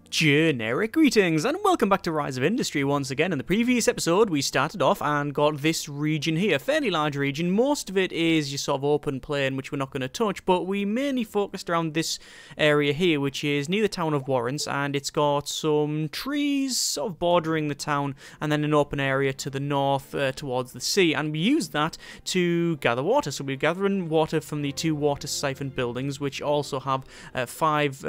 Generic greetings and welcome back to Rise of Industry once again. In the previous episode we started off and got this region here, fairly large region. Most of it is your sort of open plain which we're not going to touch, but we mainly focused around this area here which is near the town of Warrens, and it's got some trees sort of bordering the town and then an open area to the north towards the sea, and we used that to gather water. So we're gathering water from the two water siphon buildings which also have five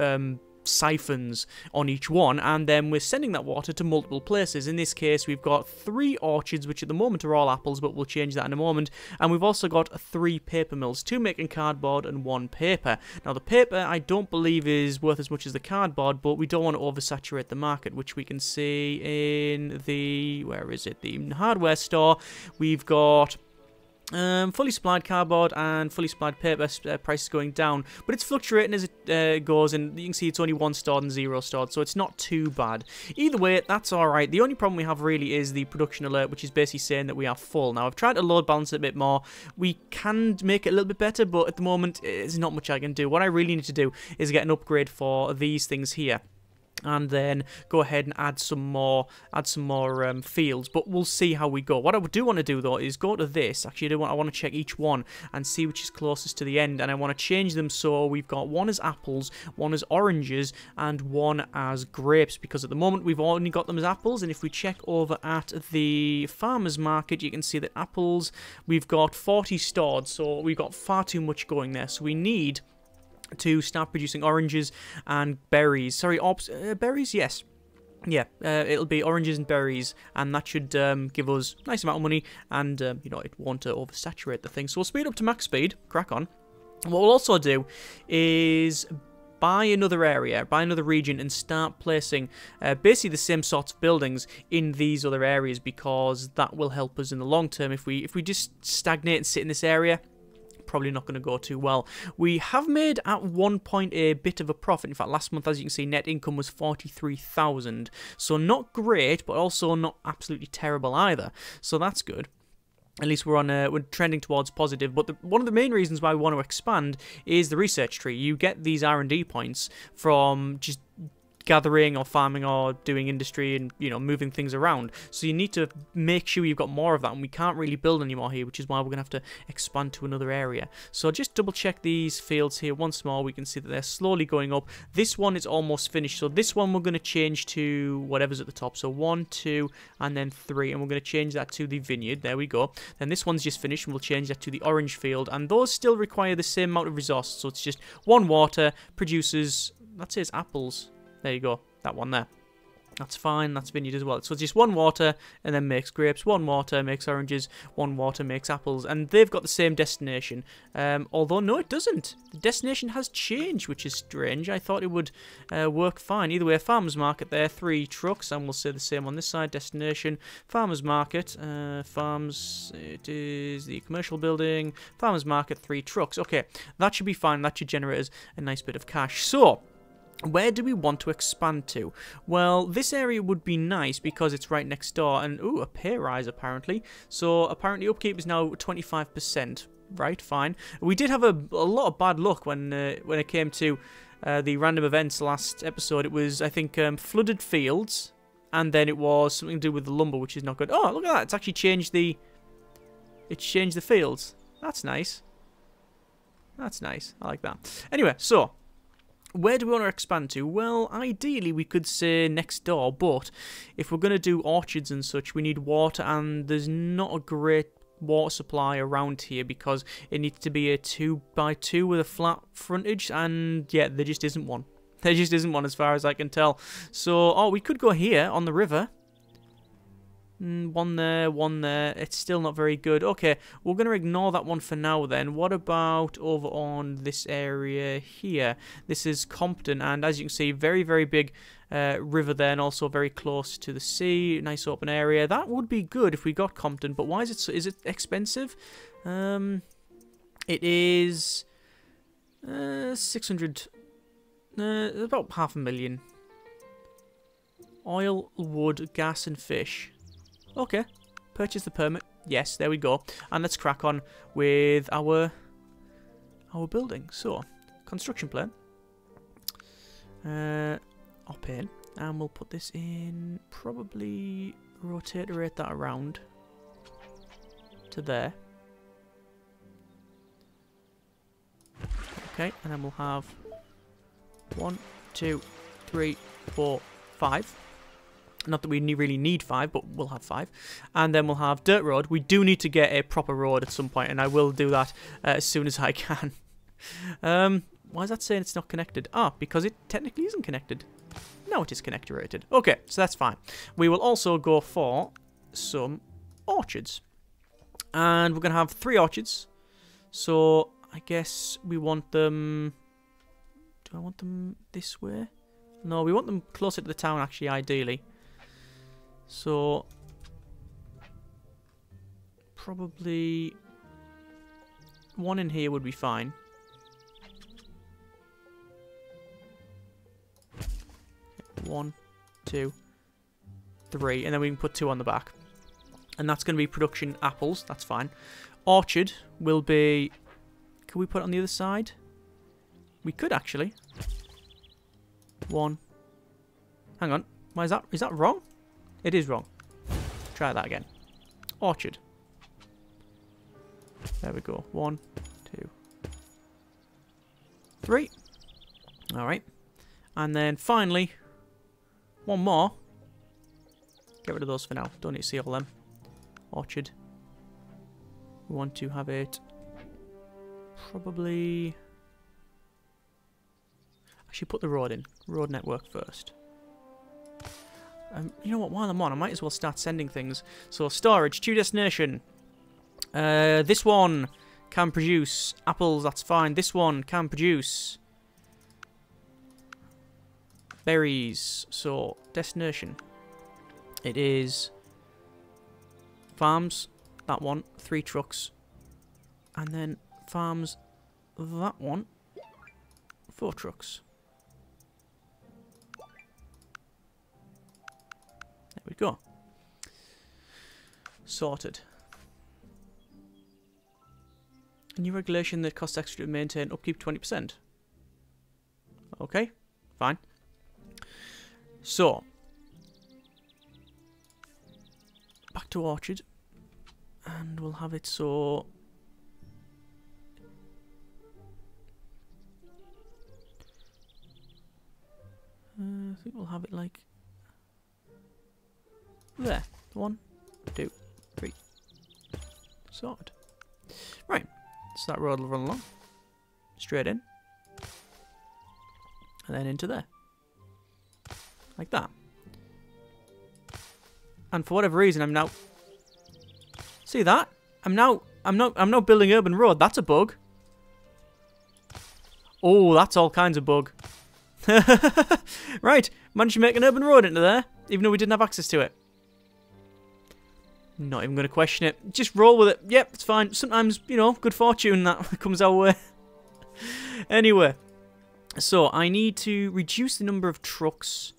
siphons on each one, and then we're sending that water to multiple places. In this case we've got 3 orchards which at the moment are all apples, but we'll change that in a moment, and we've also got 3 paper mills, 2 making cardboard and 1 paper. Now the paper I don't believe is worth as much as the cardboard, but we don't want to oversaturate the market, which we can see in the, where is it, the hardware store. We've got fully supplied cardboard and fully supplied paper prices going down, but it's fluctuating as it goes, and you can see it's only 1 stored and 0 stored, so it's not too bad. Either way, that's alright. The only problem we have really is the production alert, which is basically saying that we are full. Now, I've tried to load balance it a bit more. We can make it a little bit better, but at the moment, there's not much I can do. What I really need to do is get an upgrade for these things here, and then go ahead and add some more fields, but we'll see how we go. What I do want to do though is go to this. Actually, I want to check each one and see which is closest to the end, and I want to change them so we've got one as apples, one as oranges, and one as grapes, because at the moment we've only got them as apples. And if we check over at the farmers market, you can see that apples, we've got 40 stored, so we've got far too much going there, so we need to start producing oranges and berries. Sorry, berries, yes. Yeah, it'll be oranges and berries, and that should give us a nice amount of money, and, you know, it won't oversaturate the thing. So we'll speed up to max speed, crack on. And what we'll also do is buy another area, buy another region, and start placing basically the same sorts of buildings in these other areas, because that will help us in the long term. If we just stagnate and sit in this area, probably not going to go too well. We have made at one point a bit of a profit. In fact, last month, as you can see, net income was 43,000. So not great, but also not absolutely terrible either. So that's good. At least we're trending towards positive. But one of the main reasons why we want to expand is the research tree. You get these R&D points from just gathering or farming or doing industry and, you know, moving things around. So you need to make sure you've got more of that, and we can't really build anymore here, which is why we're going to have to expand to another area. So just double check these fields here once more. We can see that they're slowly going up. This one is almost finished, so this one we're going to change to whatever's at the top. So 1, 2, and then 3, and we're going to change that to the vineyard. There we go. Then this one's just finished, and we'll change that to the orange field, and those still require the same amount of resources. So it's just 1 water produces, that says apples. There you go, that one there. That's fine, that's vineyard as well. So it's just 1 water and then makes grapes, 1 water makes oranges, 1 water makes apples, and they've got the same destination. Although, no, it doesn't. The destination has changed, which is strange. I thought it would work fine. Either way, farmers market there, 3 trucks, and we'll say the same on this side. Destination, farmers market, farms, it is the commercial building, farmers market, 3 trucks. Okay, that should be fine. That should generate us a nice bit of cash. So where do we want to expand to? Well, this area would be nice because it's right next door, and ooh, a pay rise apparently. So apparently upkeep is now 25%. Right, fine. We did have a lot of bad luck when it came to the random events last episode. It was, I think, flooded fields, and then it was something to do with the lumber, which is not good. Oh, look at that! It's actually changed the. It's changed the fields. That's nice. That's nice. I like that. Anyway, so where do we want to expand to? Well, ideally we could say next door, but if we're going to do orchards and such, we need water, and there's not a great water supply around here because it needs to be a 2x2 with a flat frontage, and yeah, there just isn't one. There just isn't one as far as I can tell. So, oh, we could go here on the river. 1 there, 1 there. It's still not very good. Okay, we're going to ignore that one for now then. What about over on this area here? This is Compton, and as you can see, very, very big river there, and also very close to the sea. Nice open area. That would be good if we got Compton, but why is it so, is it expensive? It is 600, about 500,000. Oil, wood, gas, and fish. Okay, purchase the permit. Yes, there we go. And let's crack on with our building. So, construction plan. Up in. And we'll put this in, probably rotate that around to there. Okay, and then we'll have 1, 2, 3, 4, 5. Not that we really need 5, but we'll have 5. And then we'll have dirt road. We do need to get a proper road at some point, and I will do that as soon as I can. Why is that saying it's not connected? Ah, because it technically isn't connected. No, it is connected. Okay, so that's fine. We will also go for some orchards. And we're going to have 3 orchards. So I guess we want them... Do I want them this way? No, we want them closer to the town, actually, ideally. So probably 1 in here would be fine. Okay, 1, 2, 3, and then we can put 2 on the back. And that's going to be production apples. That's fine. Orchard will be... Can we put it on the other side? We could, actually. 1. Hang on. Why is that? Is that wrong? It is wrong. Try that again. Orchard. There we go. 1, 2, 3. Alright. And then finally, 1 more. Get rid of those for now. Don't need to see all them. Orchard. We want to have it probably... I should put the road in. Road network first. You know what? While I'm on, I might as well start sending things. So storage to destination. This one can produce apples. That's fine. This one can produce berries. So destination. It is farms. That one. 3 trucks. And then farms. That one. 4 trucks. There we go. Sorted. A new regulation that costs extra to maintain upkeep 20%. Okay, fine. So, back to orchard. And we'll have it so... I think we'll have it like... There. 1, 2, 3. Sorted. Right. So that road will run along. Straight in. And then into there. Like that. And for whatever reason I'm now... See that? I'm now building urban road. That's a bug. Oh, that's all kinds of bug. Right. Managed to make an urban road into there. Even though we didn't have access to it. Not even going to question it. Just roll with it. Yep, it's fine. Sometimes, you know, good fortune that comes our way. Anyway. So, I need to reduce the number of trucks.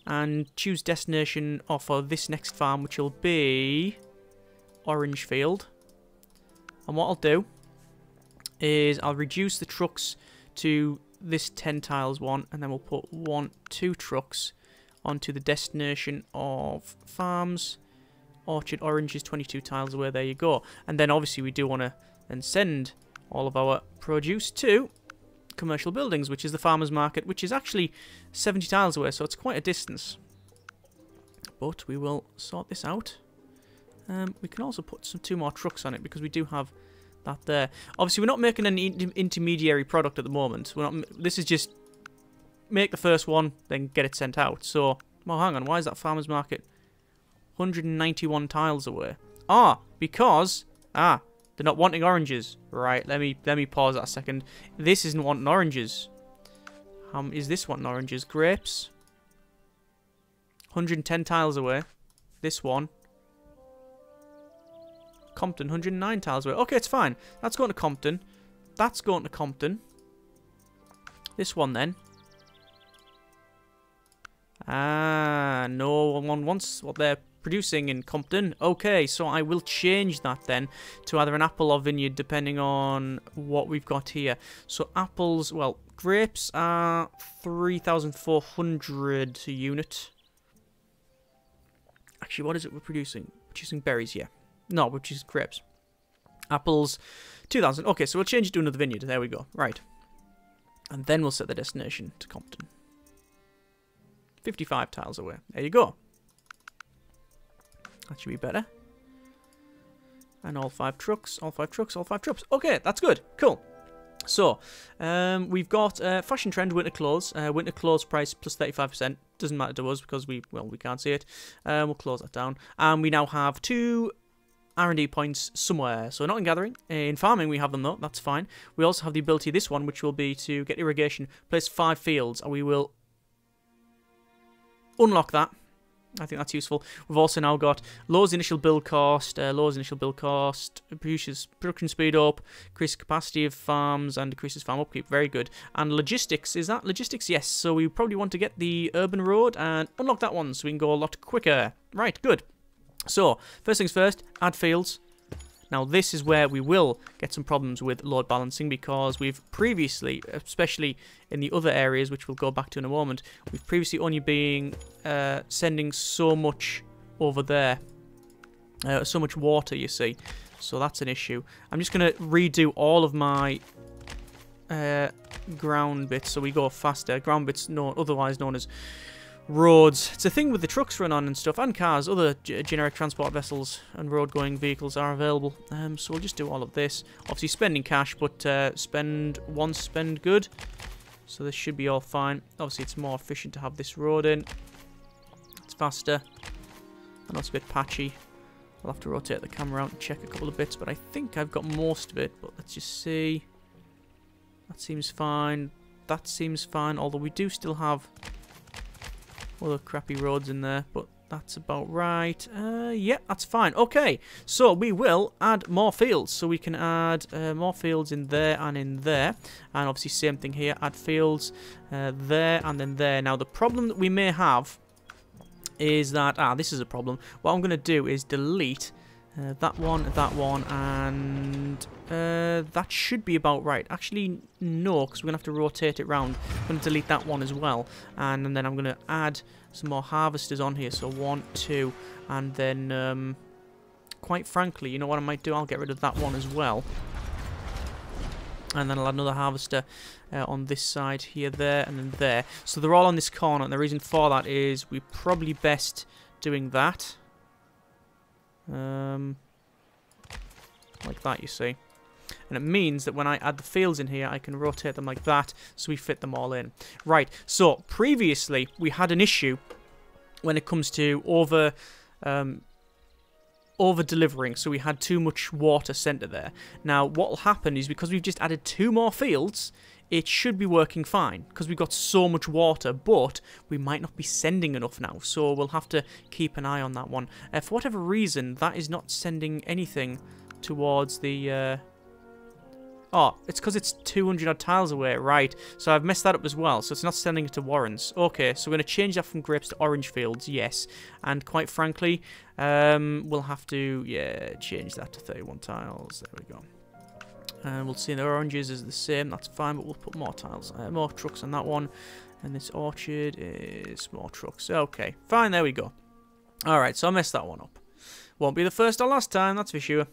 And choose destination for this next farm, which will be... Orange Field. And what I'll do is I'll reduce the trucks to this 10 tiles one. And then we'll put 1, 2 trucks onto the destination of farms. Orchard Orange is 22 tiles away. There you go. And then obviously we do want to then send all of our produce to commercial buildings, which is the farmers market, which is actually 70 tiles away, so it's quite a distance. But we will sort this out. We can also put 2 more trucks on it because we do have that there. Obviously, we're not making any intermediary product at the moment. This is just make the first one, then get it sent out. So, well, hang on. Why is that farmers market 191 tiles away? Because they're not wanting oranges. Right, let me pause that a second. This isn't wanting oranges. Is this wanting oranges? Grapes. 110 tiles away. This one. Compton, 109 tiles away. Okay, it's fine. That's going to Compton. That's going to Compton. This one then. No one wants what they're producing in Compton. Okay, so I will change that then to either an apple or vineyard, depending on what we've got here. So apples, well, grapes are 3,400 a unit. Actually, what is it we're producing? Producing berries, yeah. No, we're producing grapes. Apples, 2,000. Okay, so we'll change it to another vineyard. There we go. Right. And then we'll set the destination to Compton. 55 tiles away. There you go. That should be better. And all 5 trucks, all 5 trucks, all 5 trucks. Okay, that's good. Cool. So, we've got fashion trend, winter clothes. Winter clothes price plus 35%. Doesn't matter to us because we can't see it. We'll close that down. And we now have 2 R&D points somewhere. So not in gathering. In farming we have them though. That's fine. We also have the ability, this one, which will be to get irrigation. Place 5 fields. And we will unlock that. I think that's useful. We've also now got lowers initial build cost, produces production speed up, increases capacity of farms, and decreases farm upkeep. Very good. And logistics, is that logistics? Yes. So we probably want to get the urban road and unlock that one so we can go a lot quicker. Right, good. So, first things first, add fields. Now this is where we will get some problems with load balancing because we've previously, especially in the other areas, which we'll go back to in a moment, we've previously only been sending so much over there, so much water, you see. So that's an issue. I'm just going to redo all of my ground bits so we go faster. Ground bits, otherwise known as roads. It's a thing with the trucks run on and stuff, and cars. Other generic transport vessels and road-going vehicles are available. So we'll just do all of this. Obviously spending cash, but spend once, spend good. So this should be all fine. Obviously it's more efficient to have this road in. It's faster. I know it's a bit patchy. I'll have to rotate the camera out and check a couple of bits, but I think I've got most of it. But let's just see. That seems fine. That seems fine, although we do still have other crappy roads in there, but that's about right. Yeah, that's fine. Okay, so we will add more fields. So we can add more fields in there and in there. And obviously same thing here, add fields there and then there. Now the problem that we may have is that, this is a problem. What I'm going to do is delete that one, and that should be about right. Actually, no, because we're going to have to rotate it round. I'm going to delete that one as well, and then I'm going to add some more harvesters on here. So 1, 2, and then, quite frankly, you know what I might do? I'll get rid of that one as well. And then I'll add another harvester on this side here, there, and then there. So they're all on this corner, and the reason for that is we're probably best doing that. Like that, you see. And it means that when I add the fields in here, I can rotate them like that, so we fit them all in. Right, so previously we had an issue when it comes to over-delivering, so we had too much water sent to there. Now, what will happen is because we've just added 2 more fields, it should be working fine, because we've got so much water, but we might not be sending enough now, so we'll have to keep an eye on that one. For whatever reason, that is not sending anything towards the... Oh, it's because it's 200 odd tiles away, right. So I've messed that up as well, so it's not sending it to Warrens. Okay, so we're going to change that from grapes to orange fields, yes. And quite frankly, we'll have to, change that to 31 tiles. There we go. And we'll see the oranges is the same, that's fine, but we'll put more tiles, more trucks on that one. And this orchard is more trucks. Okay, fine, there we go. Alright, so I messed that one up. Won't be the first or last time, that's for sure.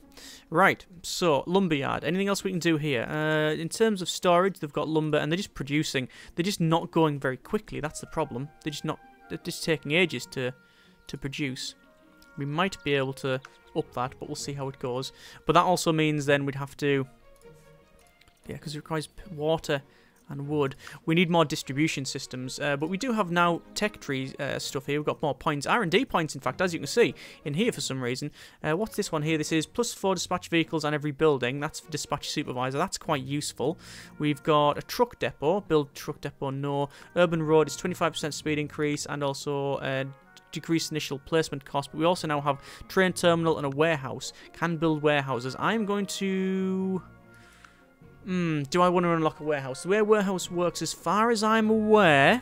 Right, so, Lumberyard. Anything else we can do here? In terms of storage, they've got lumber, and they're just producing. They're just not going very quickly, that's the problem. They're just taking ages to produce. We might be able to up that, but we'll see how it goes. But that also means then we'd have to... Yeah, because it requires water and wood. We need more distribution systems, but we do have now tech tree stuff here. We've got more points, R&D points, in fact, as you can see in here for some reason. What's this one here? This is +4 dispatch vehicles on every building. That's for dispatch supervisor. That's quite useful. We've got a truck depot. Build truck depot, no. Urban road is 25% speed increase and also decreased initial placement cost. But we also now have train terminal and a warehouse. Can build warehouses. I'm going to... do I want to unlock a warehouse? The way a warehouse works, as far as I'm aware,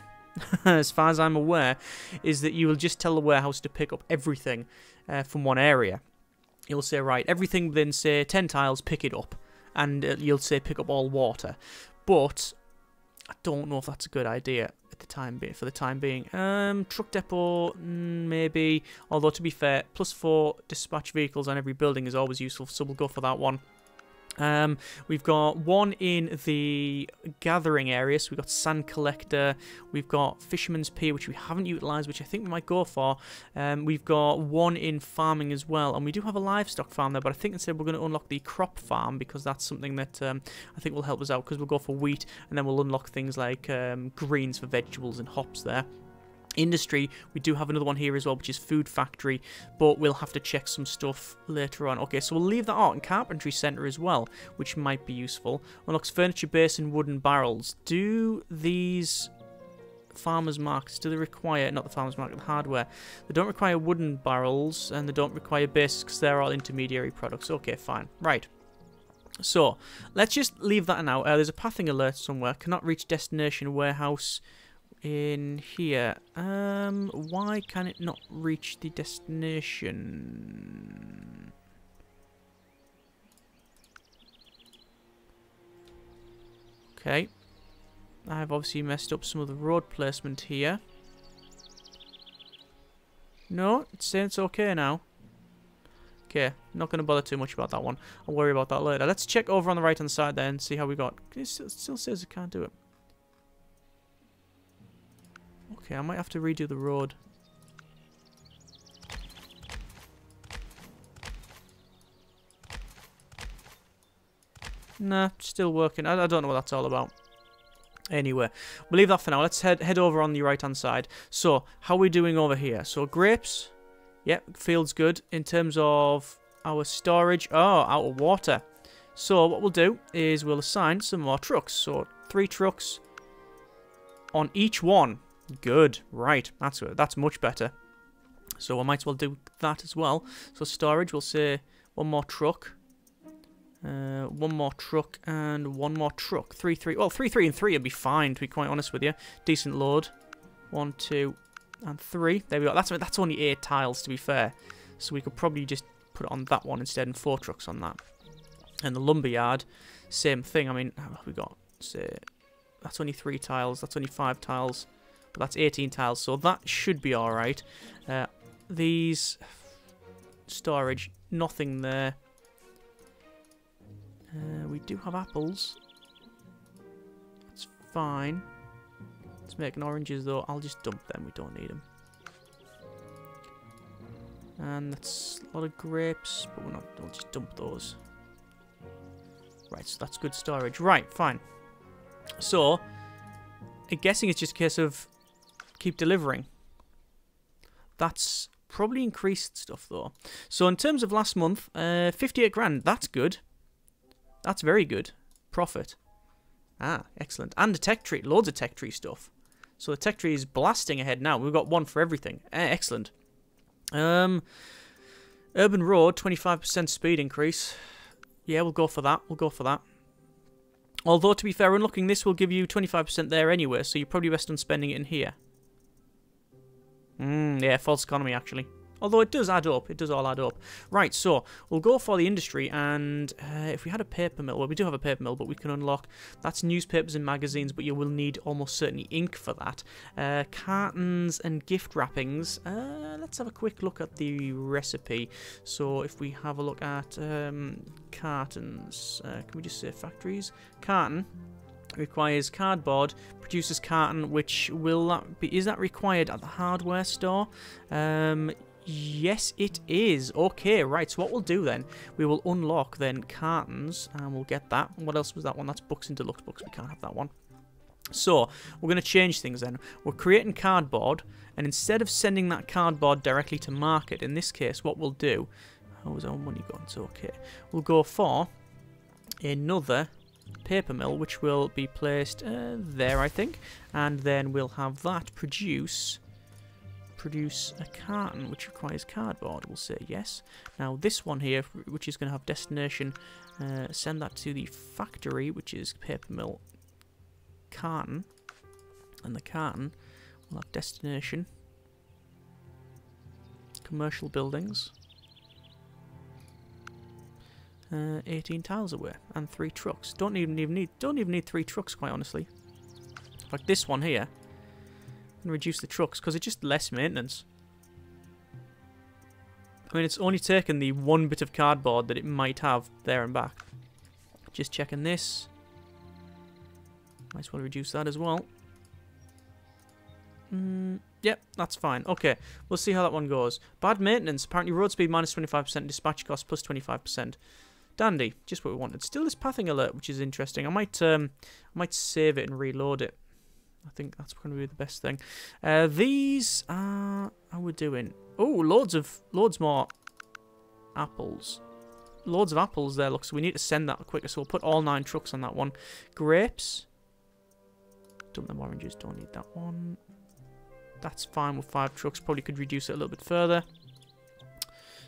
as far as I'm aware, is that you will just tell the warehouse to pick up everything from one area. You'll say, right, everything within, say, 10 tiles, pick it up. And you'll say, pick up all water. But I don't know if that's a good idea at the time for the time being. Truck depot, maybe. Although, to be fair, +4 dispatch vehicles on every building is always useful, so we'll go for that one. We've got one in the gathering area, so we've got sand collector, we've got Fisherman's Pier, which we haven't utilised, which I think we might go for. We've got one in farming as well, and we do have a livestock farm there, but I think instead we're going to unlock the crop farm, because that's something that I think will help us out, because we'll go for wheat, and then we'll unlock things like greens for vegetables and hops there. Industry, we do have another one here as well, which is food factory, but we'll have to check some stuff later on. Okay, so we'll leave that art and carpentry centre as well, which might be useful. Unlocks furniture base and wooden barrels. Do these farmers markets, do they require, not the farmers market, the hardware, they don't require wooden barrels, and they don't require bases because they're all intermediary products. Okay, fine. Right. So, let's just leave that now. There's a pathing alert somewhere. Cannot reach destination warehouse in here. Why can it not reach the destination? Okay. I've obviously messed up some of the road placement here. No, it's saying it's okay now. Okay, not going to bother too much about that one. I'll worry about that later. Let's check over on the right hand side then and see how we got. It still says it can't do it. Okay, I might have to redo the road. Nah, still working. I don't know what that's all about. Anyway, we'll leave that for now. Let's head over on the right-hand side. So, how are we doing over here? So, grapes. Yep, field's good. In terms of our storage. Oh, out of water. So, what we'll do is we'll assign some more trucks. So, 3 trucks on each one. Good. Right. That's much better. So, I might as well do that as well. So, storage, we'll say 1 more truck. 1 more truck and 1 more truck. 3, 3. Well, 3, 3, and 3 would be fine, to be quite honest with you. Decent load. 1, 2, and 3. There we go. That's only 8 tiles, to be fair. So we could probably just put it on that one instead and 4 trucks on that. And the lumberyard, same thing. I mean, what have we got? Say, that's only 3 tiles. That's only 5 tiles. But that's 18 tiles, so that should be alright. These storage, nothing there. We do have apples. That's fine. Let's make oranges though. I'll just dump them. We don't need them. And that's a lot of grapes, but we'll just dump those. Right, so that's good storage. Right, fine. So, I'm guessing it's just a case of keep delivering. That's probably increased stuff though. So in terms of last month, 58 grand. That's good. That's very good. Profit. Ah, excellent. And a tech tree. Loads of tech tree stuff. So the tech tree is blasting ahead now. We've got 1 for everything. Excellent. Urban road, 25% speed increase. Yeah, we'll go for that. We'll go for that. Although, to be fair, unlocking this will give you 25% there anyway, so you're probably best on spending it in here. Yeah, false economy, actually. Although it does add up. It does all add up. Right, so we'll go for the industry, and if we had a paper mill, well, we do have a paper mill, but we can unlock, that's newspapers and magazines, but you will need almost certainly ink for that. Cartons and gift wrappings. Let's have a quick look at the recipe. So if we have a look at cartons, can we just say factories? Carton requires cardboard, produces carton, which will that be, is that required at the hardware store? Yes, it is. Okay, right, so what we'll do then, we will unlock then cartons, and we'll get that. What else was that one? That's books and deluxe books. We can't have that one. So, we're going to change things then. We're creating cardboard, and instead of sending that cardboard directly to market, in this case, what we'll do, how's our money gone? It's okay. We'll go for another paper mill, which will be placed there, I think, and then we'll have that produce a carton which requires cardboard. We'll say yes. Now this one here, which is going to have destination, send that to the factory, which is paper mill carton, and the carton We'll have destination. Commercial buildings. 18 tiles away and 3 trucks. Don't even need 3 trucks, quite honestly. Like this one here. And reduce the trucks because it's just less maintenance. I mean, it's only taken the 1 bit of cardboard that it might have there and back. Just checking this. Might as well reduce that as well. Yep, that's fine. Okay, we'll see how that one goes. Bad maintenance. Apparently road speed minus 25%, dispatch cost plus 25%. Dandy, just what we wanted. Still this pathing alert, which is interesting. I might save it and reload it. I think that's going to be the best thing. These are how we're doing. Oh, loads more apples. Loads of apples there. Look, so we need to send that quicker. So we'll put all 9 trucks on that one. Grapes. Dump them oranges. Don't need that one. That's fine with 5 trucks. Probably could reduce it a little bit further.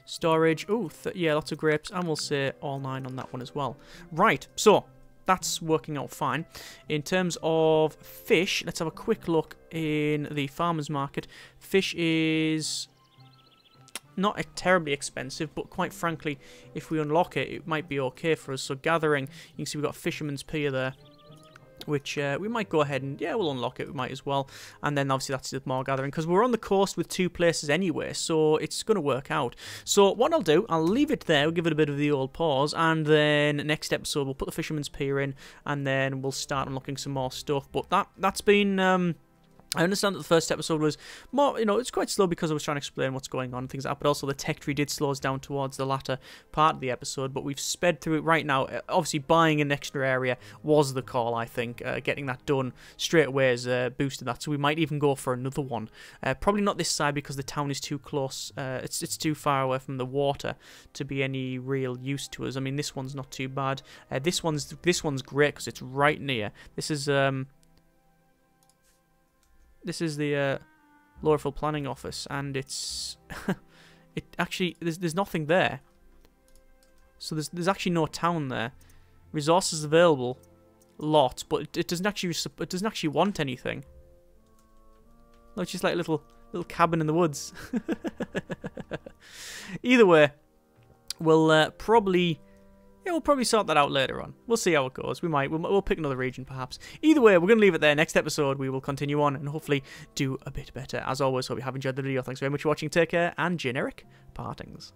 Storage. Oh, yeah, lots of grapes. And we'll say all 9 on that one as well. Right, so that's working out fine. In terms of fish, let's have a quick look in the farmer's market. Fish is not terribly expensive, but quite frankly, if we unlock it, it might be okay for us. So gathering, you can see we've got Fisherman's Pier there, which we might go ahead and, yeah, we'll unlock it, we might as well. And then obviously that's just more gathering, because we're on the coast with 2 places anyway, so it's going to work out. So what I'll do, I'll leave it there, we'll give it a bit of the old pause, and then next episode we'll put the Fisherman's Pier in, and then we'll start unlocking some more stuff. But that's been... I understand that the first episode was more, it's quite slow because I was trying to explain what's going on and things like that, but also the tech tree did slow us down towards the latter part of the episode, but we've sped through it right now. Obviously, buying an extra area was the call, I think. Getting that done straight away has boosted that, so we might even go for another one. Probably not this side because the town is too close. It's too far away from the water to be any real use to us. I mean, this one's not too bad. This one's great because it's right near. This is the Laurelfield Planning Office, and it's it actually there's nothing there. So there's actually no town there. Resources available, lots, but it doesn't actually want anything. No, it's just like a little cabin in the woods. Either way, we'll probably sort that out later on. We'll see how it goes. We'll pick another region perhaps. Either way, we're going to leave it there. Next episode, we will continue on and hopefully do a bit better. As always, hope you have enjoyed the video. Thanks very much for watching. Take care and generic partings.